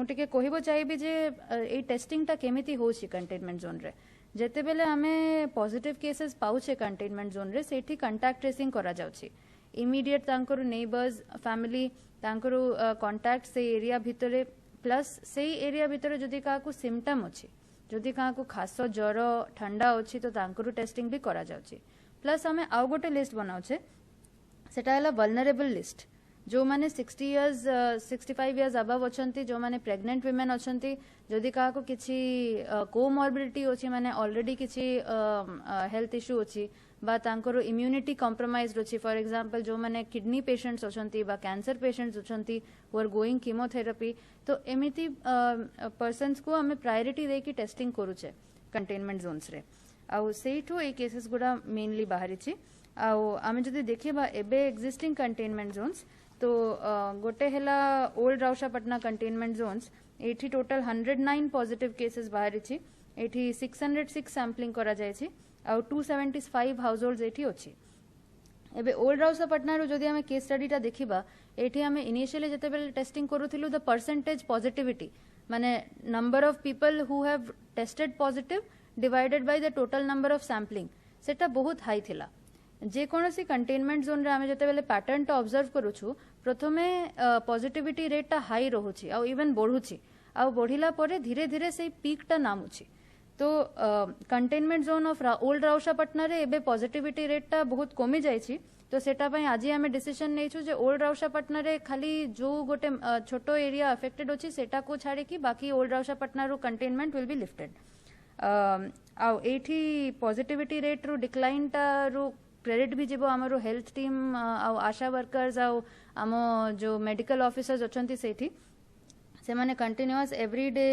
मुझे कहबो चाहिए जे ए टेस्टिंग टा केमिति होछि कंटेनमेंट जोन रे जेते बेले आमे पॉजिटिव केसेस पाउछे कंटेनमेंट जोन रे सेठी कांटेक्ट ट्रेसिंग करा जाउछि इमीडिएट तांकर नेबर्स फैमिली तांकर कांटेक्ट से एरिया भितरे प्लस से एरिया भितरे जदि काकू सिम्पटम अछि जदि काकू खास ज्वर ठंडा अछि तो तांकर टेस्टिंग भी करा जाउछि प्लस आमे आउ गोटे लिस्ट बनाउछे सेटा हला वल्नरेबल लिस्ट जो माने 60 इयर्स 65 इयर्स अबव अछंती जो माने प्रेग्नेंट वुमेन अछंती जदि काको किछि कोमॉर्बिडिटी अछि माने ऑलरेडी किछि हेल्थ इश्यू अछि बा तांकर इम्यूनिटी कॉम्प्रोमाइज्ड अछि फॉर एग्जांपल जो माने किडनी पेशेंट्स अछंती बा कैंसर पेशेंट्स अछंती हु आर गोइंग कीमोथेरेपी तो एमिति पर्सन्स को हमें प्रायोरिटी दे की टेस्टिंग करूछे कंटेनमेंट जोन्स रे आ सेठो ए केसेस गुडा मेनली बाहरी छी आ आमे जदि देखिबा एबे एग्जिस्टिंग कंटेनमेंट जोन्स तो गोटे हेला ओल्ड राउशापाटना कंटेनमेंट जोन्स एठी टोटल 109 पॉजिटिव केसेस बाहरी छी एठी 606 सैम्पलिंग करा जाय छी आ 275 हाउस होल्ड्स एठी अछि एबे ओल्ड राउशापाटना रो जदि हमें केस स्टडी टा देखिबा एठी हमें इनिशियली जते बेले टेस्टिंग करूथिलु द परसेंटेज पॉजिटिविटी माने number of people who have tested positive divided by the total number of sampling सेटा बहुत हाई थिला जे कोनोसी कंटेनमेंट जोन रे आमे जते बेले पैटर्न टा ऑब्जर्व करूछु प्रथमे पॉजिटिविटी रेट टा हाई रहुछि आ इवन बढ़ुछि आ बढ़िला परे धीरे धीरे से पीक टा नामुछि तो कंटेनमेंट जोन ऑफ ओल्ड राउशापाटना रे एबे पॉजिटिविटी रेट टा बहुत कमी जायछि तो सेटा पई आज आमे डिसीजन नेछु जे ओल्ड राउशापाटना रे खाली जो गोटे छोटो एरिया अफेक्टेड अछि सेटा को छाड़े कि बाकी ओल्ड राउशापाटना रो कंटेनमेंट विल बी लिफ्टेड आ एठी पॉजिटिविटी रेट रो डिक्लाइन टा रो क्रेडिट भी जीवो आमरो हेल्थ टीम आशा वर्कर्स आम जो मेडिकल ऑफिसर्स अछंती सेठी से माने कंटिन्यूअस एवरीडे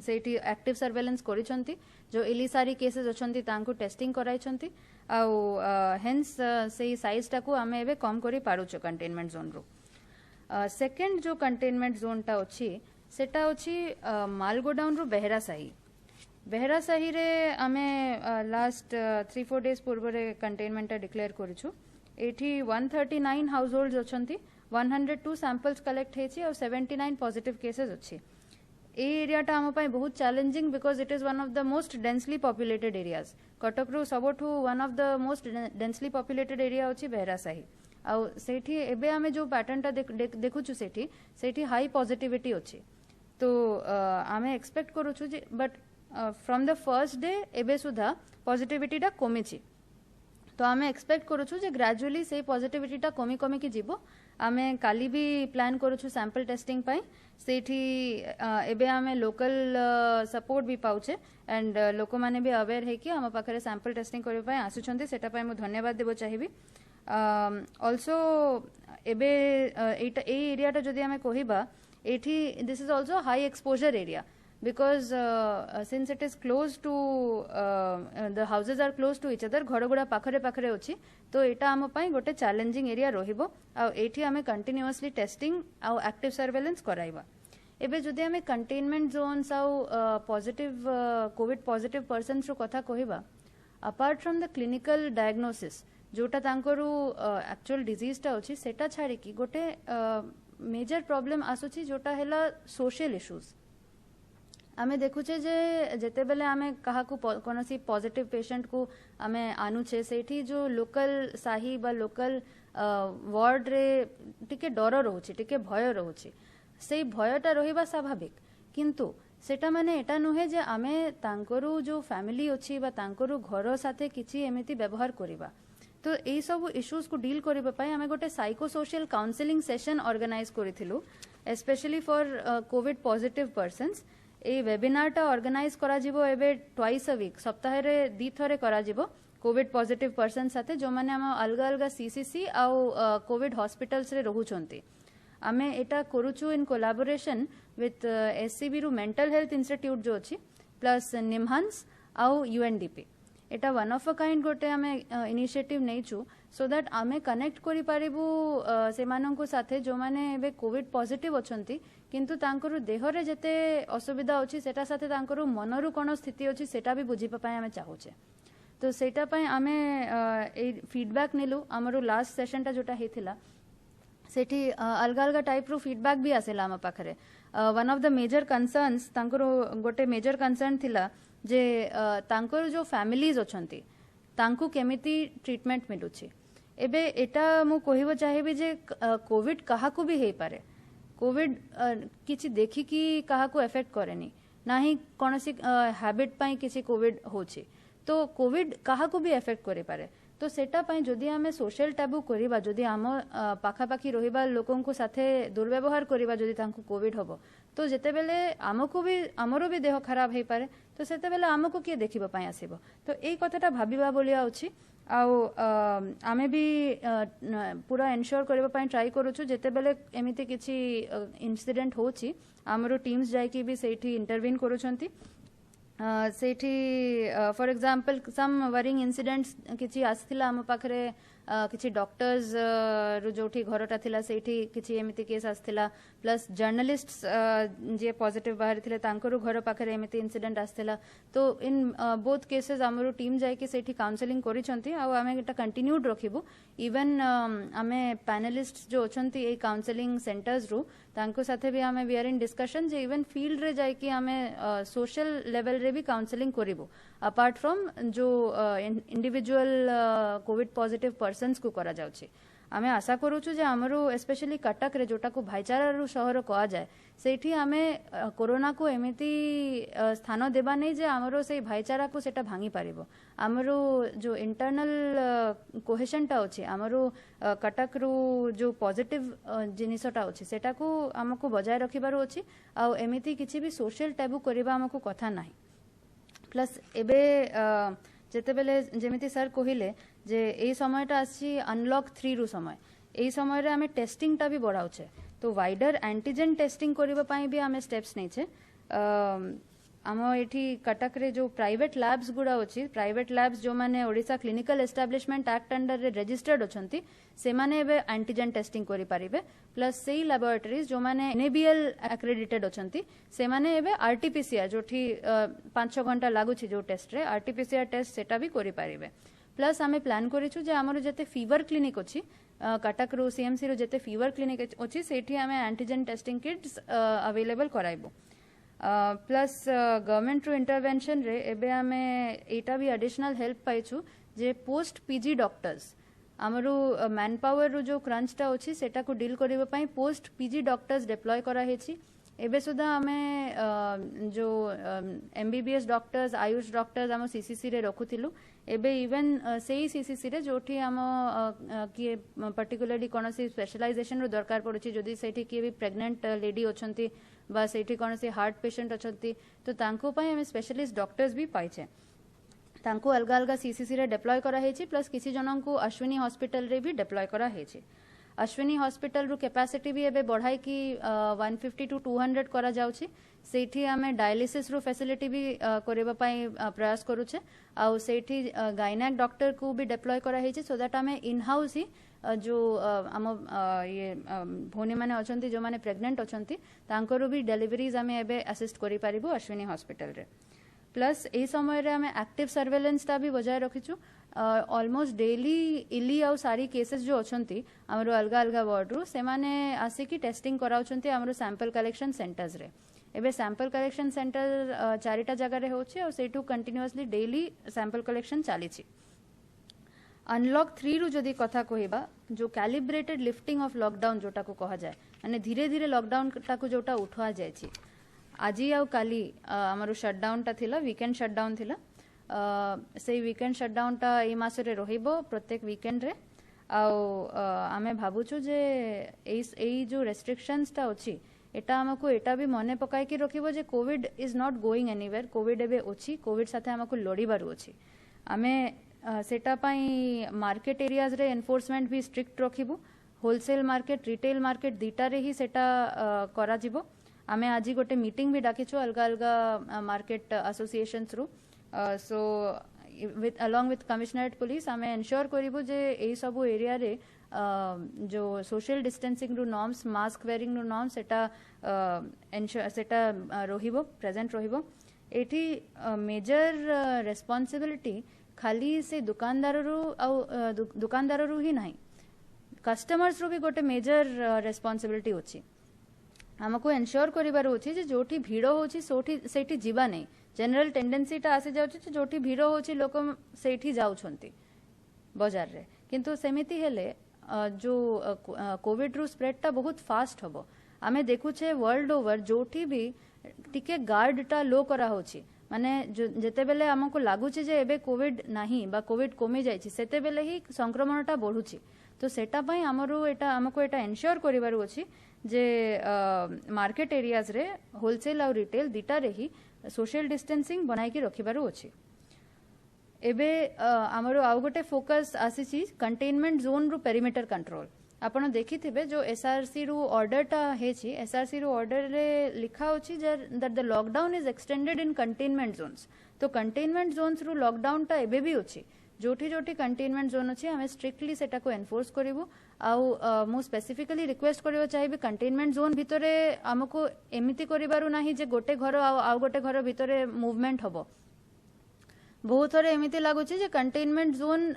सेठी एक्टिव सर्वेलेंस करिसंती जो इलिसारी केसेस अछंती तांको टेस्टिंग कराइछंती आ हेंस से साइज टाको आमे एबे कम करी पारुछो कंटेनमेंट जोन रो सेकंड जो कंटेनमेंट जोन टा अछि सेटा अछि मालगोडाउन रो बेहरासाही रे आमे लास्ट 3-4 डेज पूर्व रे कंटेनमेंट डिक्लेयर करिछु एठी 139 हाउस होल्ड्स अछंती 102 सैंपल्स कलेक्ट हेछि और 79 पॉजिटिव केसेस अछि ए एरिया टा हम पई बहुत challenging because it is one of the most densely populated areas Cuttack रो सबठु one of the most densely populated area अछि बेहरासाही आ सेठी एबे आमे जो पैटर्न टा देखुछु सेठी हाई पॉजिटिविटी अछि तो आमे एक्सपेक्ट करूछु जे but from the first day एबे सुधा पॉजिटिविटी टा कमी छी तो आमे एक्सपेक्ट करूछु जे ग्रेजुअली से पॉजिटिविटी टा कमी की जीवो आमे काली भी प्लान करूछु सैंपल टेस्टिंग पई सेठी एबे आमे लोकल सपोर्ट भी पाउछे एंड लोक माने भी अवेयर है कि हम पाखरे सैंपल टेस्टिंग करे पई आसुछंती सेटा पई मु धन्यवाद देबो चाहिबी आल्सो एबे एटा ए एरिया टा जदी आमे कहिबा एठी this is also high exposure area because since it is close to the houses are close to each other घर गुड़ा पाखरे पाखरे अछि तो एटा हम पई गोटे चैलेंजिंग एरिया रहिबो आ एठी हमें कंटिन्यूअसली टेस्टिंग आ एक्टिव सर्वेलेंस कराइबा एबे जदि हमें कंटेनमेंट जोन्स आ पॉजिटिव कोविड पॉजिटिव पर्सन्स रो कथा कहिबा apart from the clinical diagnosis जोटा तांकरू एक्चुअल डिजीज टा अछि सेटा छाड़ी कि गोटे मेजर प्रॉब्लम आसुछि जोटा हेला सोशल इश्यूज आमे देखुचे जे जेते बेले आमे कहा को कोनोसी पॉजिटिव पेशेंट को आमे आनुचे सेठी जो लोकल साही बा लोकल वार्ड रे टिके डर रहउछि टिके भय रहउछि सेई भयटा रहिबा स्वाभाविक किंतु सेटा माने एटा नुहे जे आमे तांकरू जो फैमिली अछि बा तांकरू घर साथे किछि एमिति व्यवहार करिबा तो एई सब इश्यूज को डील करिबा पई आमे गोटे psycho social counselling session organise करिथिलु specially for covid positive persons ए वेबिनार टा ऑर्गेनाइज करा जिवो एबे ट्वाइस अ वीक सप्ताह रे दी थरे करा जिवो कोविड पॉजिटिव पर्सन साथे जो माने हम अलगा अलगा सीसीसी आ कोविड हॉस्पिटल्स रे रहुचंती आमे एटा करूछु इन कोलैबोरेशन विथ एससीबी रु मेंटल हेल्थ इंस्टीट्यूट जो अछि plus NIMHANS uh UNDP Etah one of a kind गोटे आमे इनिशिएटिव नेचु सो दैट आमे कनेक्ट करि पारिबु से माननको साथे जो माने एबे कोविड पॉजिटिव अछंती किंतु तांकरु देहरे जते असुविधा अछि सेटा साथे तांकरु मनरु कोन स्थिति अछि सेटा भी बुझी पय आमे चाहुचे तो सेटा पय आमे ए फीडबैक नेलु हमरो लास्ट सेशन टा जोटा हेथिला सेठी अलग अलग टाइप रो फीडबैक भी आसेला हम पाखरे one of the major concerns तांकर गोटे मेजर कंसर्न थिला जे तांकर जो फैमिलीज अछंती तांकु केमिति ट्रीटमेंट मिलुछि एबे एटा मु कहिबो चाहिबी जे कोविड काहाकू भी हेई पारे कोविड किछि देखि कि काहाकू एफेक्ट करेनी नाही कोनोसी हैबिट पई किछि कोविड होछि तो कोविड काहाकू भी एफेक्ट करे पारे तो सेटा पई जदि आमे सोशल टैबू करिबा जदि आम पाखापाखी रहिबा लोकन को साथे दुर्व्यवहार करिबा जदि तांकु कोविड होबो तो जेते बेले आमको भी आमरो भी देह खराब हेई पारे तो सेते बेले आमको किए देखिबा पई आसीबो तो एई कथाटा भाबिबा बोलिया अछि आउ आमे भी पूरा एनश्योर करबा पई ट्राई करूछु जेते बेले एमिति किछि इंसिडेंट होछि आमरो टीम्स जाय कि भी सेठी इंटरवीन करूछंती सेठी for example some worrying incidents किछि आस्थिला हम पाखरे किछि डॉक्टर्स जोठी घरटा थिला सेठी किछि एमिति केस आस्थिला प्लस जर्नलिस्ट्स जे पॉजिटिव बाहर थिले तांकरो घर पाखरे एमिति इंसिडेंट आस्थिला तो इन बोथ केसेस हमरो टीम जाय कि सेठी काउंसलिंग करिसंती आ आमे एटा कंटिन्यूड रखिबु इवन आमे पैनलिस्ट्स जो अछंती ए काउंसलिंग सेंटर्स रु तांको साथे भी आमे वी आर इन डिस्कशन जे इवन फील्ड रे जाय कि आमे सोशल लेवल रे भी काउंसलिंग करिबु अपार्ट फ्रॉम जो इंडिविजुअल कोविड पॉजिटिव पर्सन्स को करा जाउछि आमे आशा करूछु जे हमरो स्पेशली कटक रे जोटा को भाईचारा रु शहर कहा जाए सेठी आमे कोरोना को एमिति स्थान देबा नै जे हमरो से भाईचारा को सेटा भांगी पारिबो हमरो जो इंटरनल कोहेशनटा अछि हमरो कटक रु जो पॉजिटिव जिनिसटा अछि सेटा को हमको बजाय रखिबारो अछि आ एमिति किछि भी सोशल टैबू करिबा हमको कथा नाही प्लस एबे जेते बेले जेमिति सर कहिले जे एई समयटा आसी अनलॉक 3 रु समय एई समय रे हमें टेस्टिंग टा भी बढ़ाउछे तो वाइडर एंटीजन टेस्टिंग करिबा पई भी हमें स्टेप्स नै छे आम एठी कटक रे जो प्राइवेट लैब्स गुडा अछि प्राइवेट लैब्स जो माने Odisha clinical establishment act under रे रजिस्टर्ड अछंती से माने एबे एंटीजन टेस्टिंग करि पारिबे प्लस सेई लैबोरेटरीज जो माने एनएबीएल एक्रेडिटेड अछंती से माने एबे आरटीपीसीआर जोठी 5-6 घंटा लागुछि जो टेस्ट रे आरटीपीसीआर टेस्ट सेटा भी करि पारिबे प्लस आमे प्लान करिछु जे हमर जते फीवर क्लिनिक अछि कटक रो सीएमसी रो जते फीवर क्लिनिक अछि सेठी आमे एंटीजन टेस्टिंग किट्स अवेलेबल कराइबो प्लस गवर्नमेंट रो इंटरवेंशन रे एबे आमे एटा भी एडिशनल हेल्प पाइछु जे पोस्ट पीजी डॉक्टर्स हमरो मैन पावर रो जो क्रंचटा अछि सेटा को डील करबा पई पोस्ट पीजी डॉक्टर्स डिप्लॉय करा हेछि एबे सुधा हमें जो एमबीबीएस डॉक्टर्स आयुष डॉक्टर्स हम सीसीसी रे रखुथिलु एबे इवन सेही सीसीसी रे जोठी हम किए पर्टिकुलरली कोनोसी स्पेशलाइजेशन रो दरकार पड़ुछि जदि सेठी किए भी प्रेग्नेंट लेडी अछंती बा सेठी कोनोसी हार्ट पेशेंट अछंती तो तांको पई हम स्पेशलिस्ट डॉक्टर्स भी पाइछे तांको अलग अलग सीसीसी रे डिप्लॉय करा हेछि प्लस किसी जनन को अश्विनी हॉस्पिटल रे भी डिप्लॉय करा हेछि अश्विनी हॉस्पिटल रो कैपेसिटी भी एबे बढ़ाई कि 150 टू 200 करा जाउछि सेठी हमें डायलिसिस रो फैसिलिटी भी करेबा पई प्रयास करूछे आ सेठी गायनेक डॉक्टर को भी डिप्लॉय करा हेछि सो दैट हमें इन हाउस ही जो आम ये भौनी माने अछंती जो माने प्रेग्नेंट अछंती तांकरो भी डिलीवरीज हमें एबे असिस्ट करि पारिबो अश्विनी हॉस्पिटल रे प्लस ए समय रे हमें एक्टिव सर्वेलेंस टा भी बजाय रखिछु ऑलमोस्ट डेली इली आ सारी केसेस जो अछंती हमरो अलग अलग वार्ड रो से माने आसी की टेस्टिंग कराउछंती हमरो सैंपल कलेक्शन सेंटर्स रे एबे सैंपल कलेक्शन सेंटर चारिटा जगह रे होछि और सेटू कंटीन्यूअसली डेली सैंपल कलेक्शन चालीछि अनलॉक 3 रु जदि कथा कहिबा जो कैलिब्रेटेड लिफ्टिंग ऑफ लॉकडाउन जोटा को कहा जाय माने धीरे धीरे लॉकडाउन टा को जोटा उठवा जायछि आजी आ काली हमरो शटडाउन टा थिला वीकेंड शटडाउन थिला से वीकेंड शटडाउन टा ए मास रे रहिबो प्रत्येक वीकेंड रे आमे भाबुछु जे एई जो रेस्ट्रिक्शंस टा अछि एटा हमको एटा भी मने पकाय कि रखिबो जे covid is not going anywhere covid एबे अछि कोविड साथे हमको लड़ीबारु अछि आमे सेटा पई मार्केट एरियाज रे एनफोर्समेंट भी स्ट्रिक्ट रखिबो होलसेल मार्केट रिटेल मार्केट दीटा रे ही सेटा करा जिवो आमे आजी गोटे मीटिंग भी डाकिछु अलग अलग market association through so with along with commissionerate police आमे एन्श्योर करिबो जे एई सब एरिया रे जो सोशल डिस्टेंसिंग रो नॉर्म्स मास्क वेयरिंग रो नॉर्म्स सेटा एन्श्योर सेटा रहिबो प्रेजेंट रहिबो एठी मेजर रेस्पोंसिबिलिटी खाली से दुकानदार रो ही नाही कस्टमर्स रो भी गोटे मेजर रेस्पोंसिबिलिटी अछि आमको एनश्योर करिबार होची जे जोठी भीड़ होची सेठी जीवा नहीं जनरल टेंडेंसीटा आसी जाउची जे जोठी भीड़ होची लोक सेठी जाउछंती बाजार रे किंतु सेमिति हेले जो कोविड रु स्प्रेडटा बहुत फास्ट हबो आमे देखुछे वर्ल्ड ओवर जोठी भी टिके गार्डटा लो करा होची माने जेते बेले हमको लागुचे जे एबे कोविड नाही बा कोविड कमी जायछि सेते बेले ही संक्रमणटा बढ़ुची तो सेटा पई हमरो एटा हमको एटा एनश्योर करिबार अछि जे मार्केट एरियाज रे होलसेल और रिटेल दिटा रे ही सोशल डिस्टेंसिंग बनाई के रखिबार अछि एबे हमरो आउ गोटे फोकस आसीछि कंटेनमेंट जोन रु पेरिमीटर कंट्रोल आपण देखिथिबे जो एसआरसी रु ऑर्डरटा हेछि एसआरसी रु ऑर्डर रे लिखा होछि that the lockdown is extended in containment zones तो कंटेनमेंट जोन्स रु लॉकडाउन टा एबे भी होछि जोठी जोठी कंटेनमेंट जोन अछि हमें स्ट्रिक्टली सेटा को एनफोर्स करिवो आउ मु स्पेसिफिकली रिक्वेस्ट करिवो चाहिबे कंटेनमेंट जोन भितरे हमको एमिति करिबारु नाही जे गोटे घर आउ गोटे घर भितरे मूवमेंट हबो बहुत थोड़े एमिति लागुची जे कंटेनमेंट जोन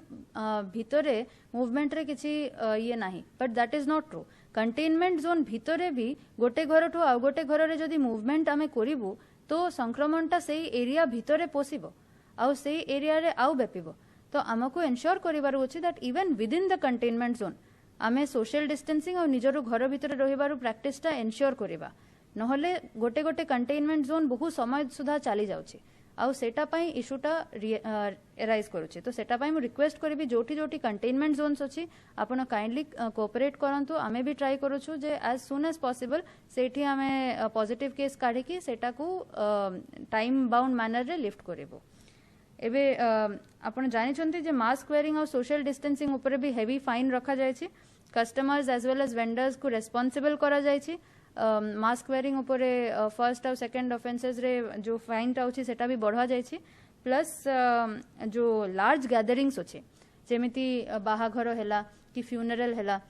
भितरे मूवमेंट रे किछि ये नाही but that is not true containment zone भितरे भी गोटे घर ठो आउ गोटे घर रे जदी मूवमेंट आमे करिवु तो संक्रमणटा सेही एरिया भितरे पोसिबो आउ सेही एरिया रे आउ बेपिबो तो आमको एनश्योर करिबार अछि that even with in the containment zone आमे सोशल डिस्टेंसिंग और निजरो घर भितरे रहिबारु प्रैक्टिसटा एनश्योर करिबा नहले गोटे गोटे कंटेनमेंट जोन बहु समय सुधा चली जाउछि आउ सेटा पाई इशूटा एराइज करूचे तो सेटा पाई मु रिक्वेस्ट करिबी जोठी जोठी कंटेनमेंट जोन्स अछि आपण काइंडली कोऑपरेट करंतु आमे भी ट्राई करूछु जे एज सून एज पॉसिबल सेठी आमे पॉजिटिव केस काढी की सेटा को टाइम बाउंड मैनर रे लिफ्ट करिवो एबे आपण जानि छंती जे मास्क वेयरिंग और सोशल डिस्टेंसिंग ऊपर भी हेवी फाइन रखा जाय छी customers as well as vendors को रेस्पोंसिबल करा जाय छी मास्क वेयरिंग उपरे फर्स्ट और सेकंड ऑफेंसेस रे जो फाइन टाउची सेटा भी बढ़ा जाय छी प्लस जो लार्ज गैदरिंग्स अछि जेमिति बाहाघर हैला कि फ्यूनरल हैला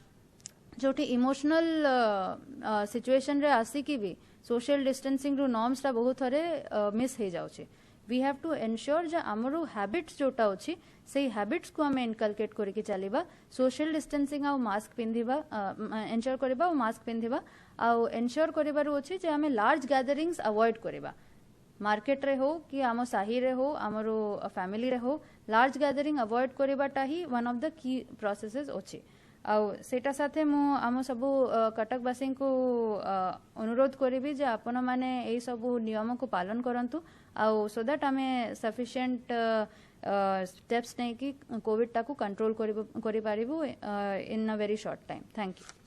जोठी इमोशनल सिचुएशन रे आसी की भी सोशल डिस्टेंसिंग रो नॉर्म्स ता बहुत थरे मिस हे जाउची वी हैव टू एनश्योर जे हमरो हैबिट्स जोटा अछि सेही हैबिट्स को हमें इनकलकेट करके चलीबा सोशल डिस्टेंसिंग आ मास्क पिंधिबा एनश्योर करबा और मास्क पिंधिबा आ एनश्योर करिबार अछि जे हमें लार्ज गैदरिंग्स अवॉइड करबा मार्केट रे हो कि आम साही रे हो हमरो फैमिली रे हो लार्ज गैदरिंग अवॉइड करबाटा ही one of the key processes अछि आ सेटा साथे मु आम सबु कटकवासी को अनुरोध करिबी जे आपण माने एई सबु नियम को पालन करंतु आ सो दैट आमे सफिशिएंट स्टेप्स नै कि कोविड टाकू कंट्रोल करि पारिबु in a very short time thank you